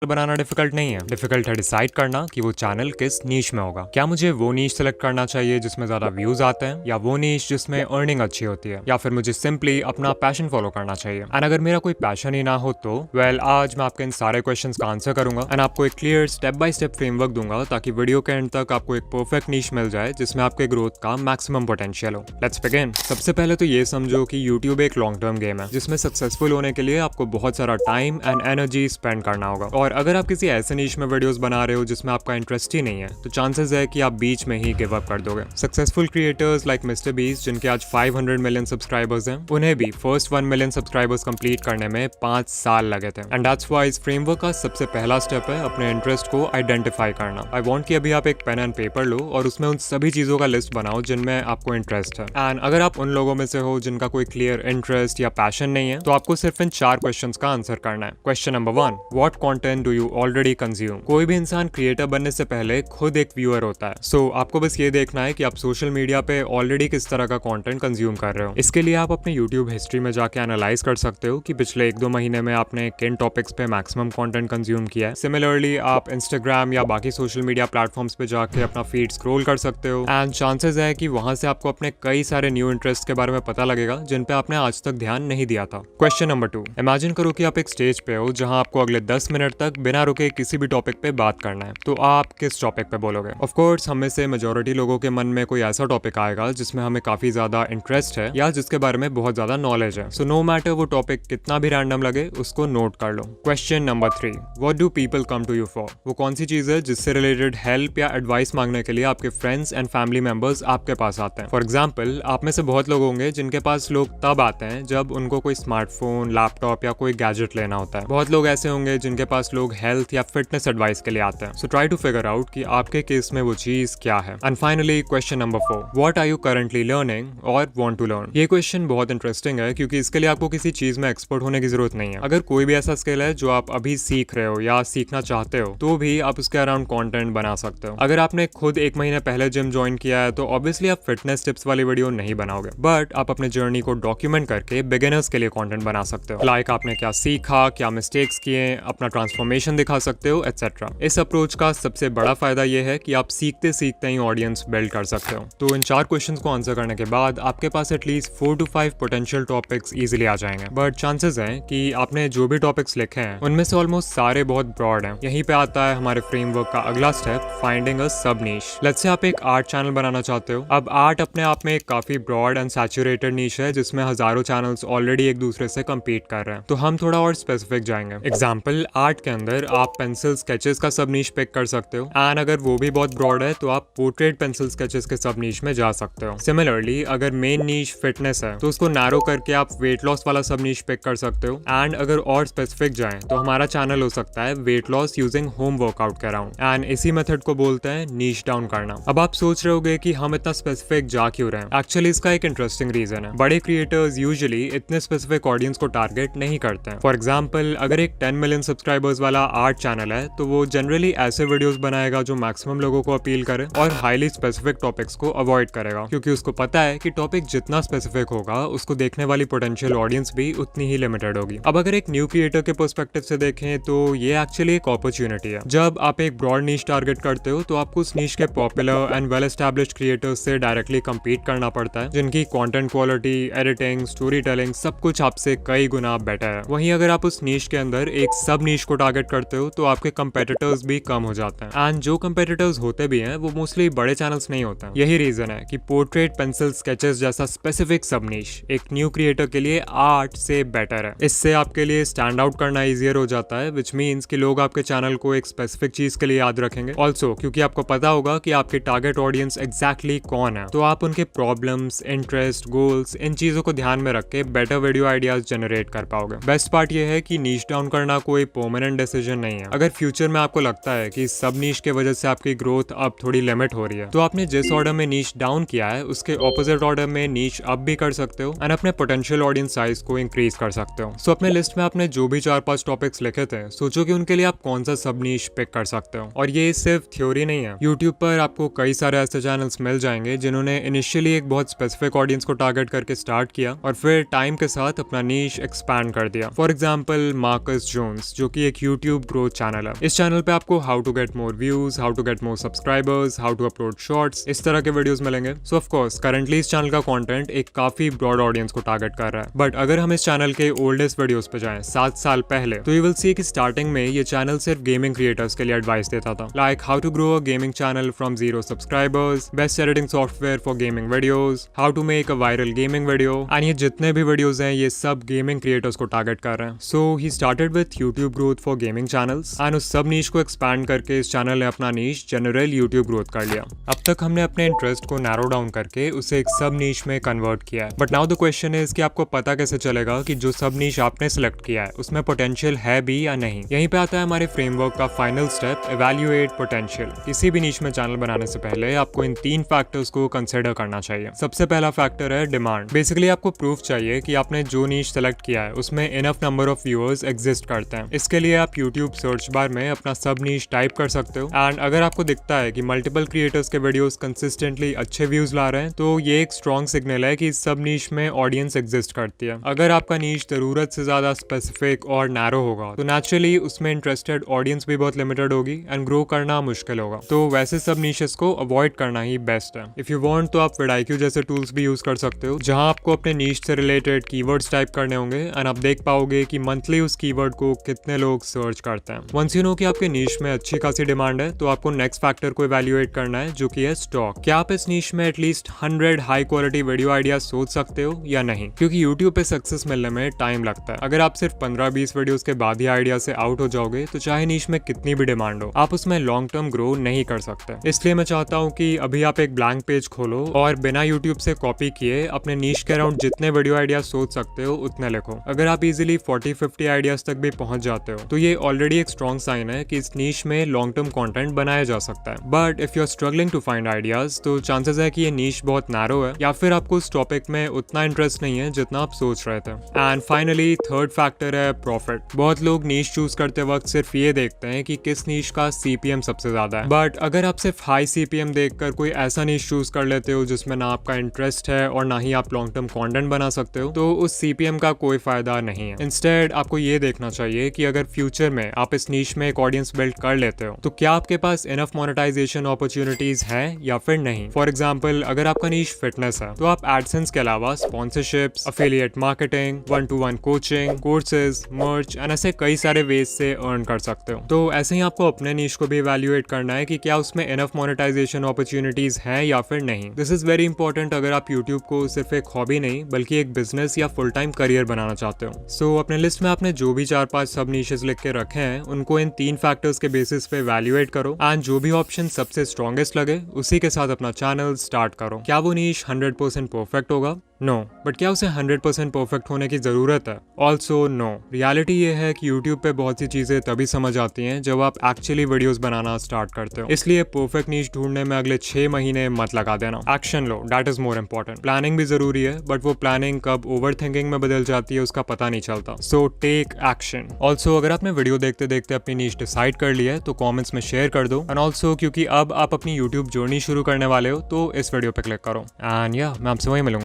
बनाना difficult नहीं है, difficult है डिसाइड करना कि वो चैनल किस नीश में होगा। क्या मुझे वो नीश सेलेक्ट करना चाहिए जिसमें ज्यादा व्यूज आते हैं, या वो नीश जिसमें अर्निंग अच्छी होती है, या फिर मुझे सिंपली अपना पैशन फॉलो करना चाहिए। एंड अगर मेरा कोई पैशन ही ना हो तो आज मैं आपके इन सारे क्वेश्चंस का आंसर करूंगा एंड आपको एक clear step by step framework दूंगा ताकि वीडियो के एंड तक आपको एक परफेक्ट नीश मिल जाए जिसमें आपके ग्रोथ का मैक्सिमम पोटेंशियल हो। Let's begin. सबसे पहले तो ये समझो कि यूट्यूब एक लॉन्ग टर्म गेम है जिसमें सक्सेसफुल होने के लिए आपको बहुत सारा टाइम एंड एनर्जी स्पेंड करना होगा। और अगर आप किसी ऐसे नीश में वीडियोस बना रहे हो जिसमें आपका इंटरेस्ट ही नहीं है तो चांसेस है कि आप बीच में ही गिव अप कर दोगे। Successful creators like mister beast जिनके आज 500 मिलियन सब्सक्राइबर्स हैं, उन्हें भी फर्स्ट 1 मिलियन सब्सक्राइबर्स कंप्लीट करने में 5 साल लगे थे। एंड दैट्स व्हाई इस फ्रेमवर्क का सबसे पहला स्टेप है अपने इंटरेस्ट को आइडेंटिफाई करना। आई वांट कि अभी आप एक पेन एंड पेपर लो और उसमें उन सभी चीजों का लिस्ट बनाओ जिनमें आपको इंटरेस्ट है। एंड अगर आप उन लोगों में से हो जिनका कोई क्लियर इंटरेस्ट या पैशन नहीं है तो आपको सिर्फ इन 4 क्वेश्चंस का आंसर करना है। Question number 1, what content do you already consume. कोई भी इंसान क्रिएटर बनने से पहले खुद एक व्यूअर होता है। सो आपको बस ये देखना है कि आप सोशल मीडिया पे ऑलरेडी किस तरह का कंटेंट कंज्यूम कर रहे हो। इसके लिए आप अपने यूट्यूब हिस्ट्री में जाके एनालाइज कर सकते हो कि पिछले 1-2 महीने में आपने किन टॉपिक्स पे मैक्सिमम कंटेंट कंज्यूम किया है। सिमिलरली आप इंस्टाग्राम या बाकी सोशल मीडिया प्लेटफॉर्म्स पे जाके अपना फीड स्क्रॉल कर सकते हो एंड चांसेस है कि वहां से आपको अपने कई सारे न्यू इंटरेस्ट के बारे में पता लगेगा जिन पे आपने आज तक ध्यान नहीं दिया था। क्वेश्चन नंबर 2, इमेजिन करो कि आप एक स्टेज पे हो जहां आपको अगले 10 मिनट तक बिना रुके किसी भी टॉपिक पे बात करना है, तो आप किस टॉपिक पे बोलोगे। ऑफ कोर्स हम में से मेजॉरिटी लोगों के मन में कोई ऐसा टॉपिक आएगा जिसमें हमें काफी ज्यादा इंटरेस्ट है या जिसके बारे में बहुत ज्यादा नॉलेज है। सो नो मैटर वो टॉपिक कितना भी रैंडम लगे उसको नोट कर लो। Question number 3, what do people come to you for. वो कौन सी चीज है जिससे रिलेटेड हेल्प या एडवाइस मांगने के लिए आपके फ्रेंड्स एंड फैमिली मेंबर्स आपके पास आते हैं। फॉर एग्जाम्पल आप में से बहुत लोग होंगे जिनके पास लोग तब आते हैं जब उनको कोई स्मार्टफोन, लैपटॉप या कोई गैजेट लेना होता है। बहुत लोग ऐसे होंगे जिनके पास लोग हेल्थ या फिटनेस एडवाइस के लिए आते हैं। So try to figure out कि आपके केस में वो चीज क्या है। And finally question number 4, what are you currently learning और वांट टू लर्न। ये क्वेश्चन बहुत इंटरेस्टिंग है क्योंकि इसके लिए आपको किसी चीज में एक्सपर्ट होने की जरूरत नहीं है। अगर कोई भी ऐसा स्किल है जो आप अभी सीख रहे हो या सीखना चाहते हो तो भी आप उसके अराउंड कंटेंट बना सकते हो। अगर आपने खुद 1 महीने पहले जिम ज्वाइन किया है तो ऑब्वियसली आप फिटनेस टिप्स वाली वीडियो नहीं बनाओगे, बट आप अपने जर्नी को डॉक्यूमेंट करके बिगिनर्स के लिए कंटेंट बना सकते हो। लाइक आपने क्या सीखा, क्या मिस्टेक्स किए, अपना ट्रांसफॉर्मेशन दिखा सकते हो एटसेट्रा। इस अप्रोच का सबसे बड़ा फायदा यह है कि आप सीखते सीखते ही ऑडियंस बिल्ड कर सकते हो। तो इन 4 क्वेश्चंस को आंसर करने के बाद आपके पास at least 4 to 5 potential topics easily आ जाएंगे। बट चांसेस हैं कि आपने जो भी टॉपिक्स लिखे हैं उनमें से ऑलमोस्ट सारे बहुत ब्रॉड हैं। यहीं पे आता है हमारे फ्रेमवर्क का अगला स्टेप, फाइंडिंग अ सब नीश। लेट्स से आप एक आर्ट चैनल बनाना चाहते हो। अब आर्ट अपने आप में एक काफी ब्रॉड एंड सैचुरेटेड नीश है जिसमें हजारों चैनल्स ऑलरेडी एक दूसरे से कम्पीट कर रहे हैं। तो हम थोड़ा और स्पेसिफिक जाएंगे। एग्जाम्पल, आर्ट के अंदर आप पेंसिल स्केचेस का सब नीश पिक कर सकते हो एंड अगर वो भी बहुत ब्रॉड है तो आप पोर्ट्रेट पेंसिल स्केचेस के सब नीश में जा सकते हो। सिमिलरली अगर मेन नीश फिटनेस है तो उसको नैरो करके आप वेट लॉस वाला सब नीश पिक कर सकते हो। एंड अगर और स्पेसिफिक जाएं तो हमारा चैनल हो सकता है weight loss using home workout के अराउंड एंड इसी मेथड को बोलते हैं नीश डाउन करना। अब आप सोच रहे होगे कि हम इतना स्पेसिफिक जा क्यों रहे हैं। एक्चुअली इसका एक इंटरेस्टिंग रीजन है। बड़े क्रिएटर्स यूजुअली इतने स्पेसिफिक ऑडियंस को टारगेट नहीं करते हैं। फॉर एग्जाम्पल अगर एक 10 मिलियन सब्सक्राइबर्स वाला आर्ट चैनल है तो वो जनरली ऐसे वीडियोस बनाएगा जो मैक्सिमम लोगों को अपील करे और हाईली स्पेसिफिक टॉपिक्स को अवॉइड करेगा क्योंकि उसको पता है कि टॉपिक जितना स्पेसिफिक होगा उसको देखने वाली पोटेंशियल ऑडियंस भी उतनी ही लिमिटेड होगी। अब अगर एक न्यू क्रिएटर के पर्सपेक्टिव से देखें तो ये एक्चुअली एक अपॉर्चुनिटी है। जब आप एक ब्रॉड नीश टारगेट करते हो तो आपको उस नीश के popular and well established creators से डायरेक्टली कम्पीट करना पड़ता है जिनकी content quality, editing, story telling सब कुछ आपसे कई गुना बेटर है। वहीं अगर आप उस नीश के अंदर एक सब नीश को टारगेट करते हो तो आपके कंपेटिटर्स भी कम हो जाते हैं एंड जो कंपेटिटर्स होते भी हैं वो मोस्टली बड़े चैनल्स नहीं होते हैं। यही रीजन है कि पोर्ट्रेट पेंसिल स्केचेस जैसा स्पेसिफिक सब नीश एक न्यू क्रिएटर के लिए आर्ट से बेटर है। इससे आपके लिए स्टैंड आउट करना इजियर हो जाता है विच मीन्स कि लोग आपके चैनल को एक स्पेसिफिक चीज के लिए याद रखेंगे। ऑल्सो क्योंकि आपको पता होगा कि आपके टारगेट ऑडियंस एग्जैक्टली कौन है तो आप उनके प्रॉब्लम्स, इंटरेस्ट, गोल्स इन चीजों को ध्यान में रख के बेटर वीडियो आइडियाज जनरेट कर पाओगे। बेस्ट पार्ट ये है कि नीश डाउन करना कोई परमानेंट डिसीजन नहीं है। अगर फ्यूचर में आपको लगता है कि सब नीश के वजह से आपकी ग्रोथ अब थोड़ी लिमिट हो रही है तो आपने जिस ऑर्डर में नीश डाउन किया है उसके ऑपोजिट ऑर्डर में नीश अप भी कर सकते हो एंड अपने पोटेंशियल ऑडियंस साइज को इंक्रीज कर सकते हो। सो अपने लिस्ट में आपने जो भी 4-5 टॉपिक्स लिखे थे सोचो कि उनके लिए आप कौन सा सब नीश पिक कर सकते हो। और ये सिर्फ थ्योरी नहीं है। यूट्यूब पर आपको कई सारे ऐसे चैनल्स मिल जाएंगे जिन्होंने इनिशियली एक बहुत स्पेसिफिक ऑडियंस को टारगेट करके स्टार्ट किया और फिर टाइम के साथ अपना नीश एक्सपैंड कर दिया। फॉर एग्जाम्पल मार्कस जोन्स जो कि एक यूट्यूब ग्रोथ चैनल है। इस चैनल पे आपको how to get more views, how to get more subscribers, how to upload shorts, इस तरह के वीडियोस मिलेंगे। सो ऑफ कोर्स करंटली इस चैनल का कंटेंट एक काफी ब्रॉड ऑडियंस को टारगेट कर रहा है। बट अगर हम इस चैनल के ओल्डेस्ट वीडियोस पे जाएं 7 साल पहले, तो यू विल सी कि स्टार्टिंग में ये चैनल सिर्फ गेमिंग क्रिएटर्स के लिए एडवाइस देता था, like how to grow a gaming channel from 0 subscribers, best editing software for gaming videos, how to make a viral gaming video, and ये जितने भी वीडियोस हैं ये सब गेमिंग क्रिएटर्स को टारगेट कर रहे हैं। So he started with YouTube growth for gaming channels and उस सब नीश को एक्सपैंड करके इस चैनल ने अपना नीश जनरल यूट्यूब ग्रोथ कर लिया। अब तक हमने अपने इंटरेस्ट को नैरो डाउन करके उसे एक सब नीश में कन्वर्ट किया है। But now the question is कि आपको पता कैसे चलेगा कि जो सब नीश आपने सिलेक्ट किया है उसमें पोटेंशियल है भी या नहीं। यहीं पे आता है हमारे फ्रेमवर्क का फाइनल स्टेप, इवैल्यूएट पोटेंशियल। किसी भी नीश में चैनल बनाने से पहले आपको इन 3 फैक्टर्स को कंसिडर करना चाहिए। सबसे पहला फैक्टर है डिमांड। बेसिकली आपको प्रूफ चाहिए कि आपने जो नीश सेलेक्ट किया है उसमें enough number of viewers exist करते हैं। इसके लिए आप यूट्यूब सर्च बार में अपना सब नीश टाइप कर सकते हो एंड अगर आपको दिखता है कि मल्टीपल क्रिएटर्स के वीडियोस कंसिस्टेंटली अच्छे व्यूज ला रहे हैं तो ये एक स्ट्रॉन्ग सिग्नल है कि इस सब नीश में ऑडियंस एग्जिस्ट करती है। अगर आपका नीश जरूरत से ज्यादा स्पेसिफिक और नैरो होगा तो नेचुरली उसमें इंटरेस्टेड ऑडियंस भी बहुत लिमिटेड होगी एंड ग्रो करना मुश्किल होगा। तो वैसे सब नीशेस को अवॉइड करना ही बेस्ट है। इफ यू वांट तो आप vidIQ जैसे टूल्स भी यूज कर सकते हो जहां आपको अपने नीश से रिलेटेड कीवर्ड्स टाइप करने होंगे एंड आप देख पाओगे कि मंथली उस कीवर्ड को कितने लोग सर्च करते हैं। वंस यू नो कि आपके नीश में अच्छी खासी डिमांड है तो आपको नेक्स्ट फैक्टर को इवैल्यूएट करना है जो कि है स्टॉक। क्या आप इस नीश में at least 100 high quality video idea सोच सकते हो या नहीं, क्योंकि यूट्यूब पे सक्सेस मिलने में टाइम लगता है। अगर आप सिर्फ 15-20 वीडियोस के बाद ही आइडिया से आउट हो जाओगे तो चाहे नीश में कितनी भी डिमांड हो आप उसमें लॉन्ग टर्म ग्रो नहीं कर सकते। इसलिए मैं चाहता हूँ कि अभी आप एक ब्लैंक पेज खोलो और बिना यूट्यूब से कॉपी किए अपने नीश के अराउंड जितने वीडियो आइडिया सोच सकते हो उतने लिखो। अगर आप इजीली 40-50 आइडियाज तक भी पहुंच जाते हो तो ये ऑलरेडी एक स्ट्रॉन्ग साइन है कि इस नीश में लॉन्ग टर्म कंटेंट बनाया जा सकता है। But if you are struggling to find ideas तो चांसेस है कि ये नीश बहुत नैरो है या फिर आपको उस टॉपिक में उतना इंटरेस्ट नहीं है जितना आप सोच रहे थे। एंड फाइनली थर्ड फैक्टर है प्रॉफिट। बहुत लोग नीश चूज करते वक्त सिर्फ ये देखते हैं कि किस नीश का CPM सबसे ज्यादा है। बट अगर आप सिर्फ हाई CPM देखकर कोई ऐसा नीश चूज कर लेते हो जिसमें ना आपका इंटरेस्ट है और ना ही आप लॉन्ग टर्म कंटेंट बना सकते हो तो उस CPM का कोई फायदा नहीं है। इंस्टेड आपको ये देखना चाहिए कि अगर फ्यूचर में आप इस नीश में एक ऑडियंस बिल्ड कर लेते हो तो क्या आपके पास इनफ मोनेटाइजेशन अपॉर्चुनिटीज है या फिर नहीं। फॉर एग्जाम्पल अगर आपका नीश फिटनेस है तो आप एडसेंस के अलावा sponsorships, affiliate marketing, 1-to-1 coaching, courses, मर्च एंड ऐसे कई सारे वेज से अर्न कर सकते हो। तो ऐसे ही आपको अपने नीश को भी इवैल्यूएट करना है कि क्या उसमें इनफ मोनेटाइजेशन अपॉर्चुनिटीज हैं या फिर नहीं। दिस इज वेरी इंपॉर्टेंट अगर आप यूट्यूब को सिर्फ एक हॉबी नहीं बल्कि एक बिजनेस या फुल टाइम करियर बनाना चाहते हो। सो अपने लिस्ट में आपने जो भी 4-5 सब नीशेस लिख के रखे हैं उनको इन 3 फैक्टर्स के बेसिस पे इवैल्यूएट करो एंड जो भी ऑप्शन सबसे स्ट्रॉन्गेस्ट लगे उसी के साथ अपना चैनल स्टार्ट करो। क्या वो नीश 100% परफेक्ट होगा? नो। बट क्या उसे 100% परफेक्ट होने की जरूरत है? Also no. रियलिटी ये है कि यूट्यूब पे बहुत सी चीजें तभी समझ आती हैं जब आप एक्चुअली वीडियोस बनाना स्टार्ट करते हो। इसलिए परफेक्ट नीश ढूंढने में अगले 6 महीने मत लगा देना। Action low, that is more important. Planning भी जरूरी है बट वो प्लानिंग कब ओवर थिंकिंग में बदल जाती है उसका पता नहीं चलता। So take action. ऑल्सो अगर आपने वीडियो देखते देखते अपनी नीश डिसाइड कर लिया है तो कॉमेंट्स में शेयर कर दो। एंड ऑल्सो क्योंकि अब आप अपनी यूट्यूब जर्नी शुरू करने वाले हो तो इस वीडियो पे क्लिक करो एंड या मैं आपसे वही मिलूंगा।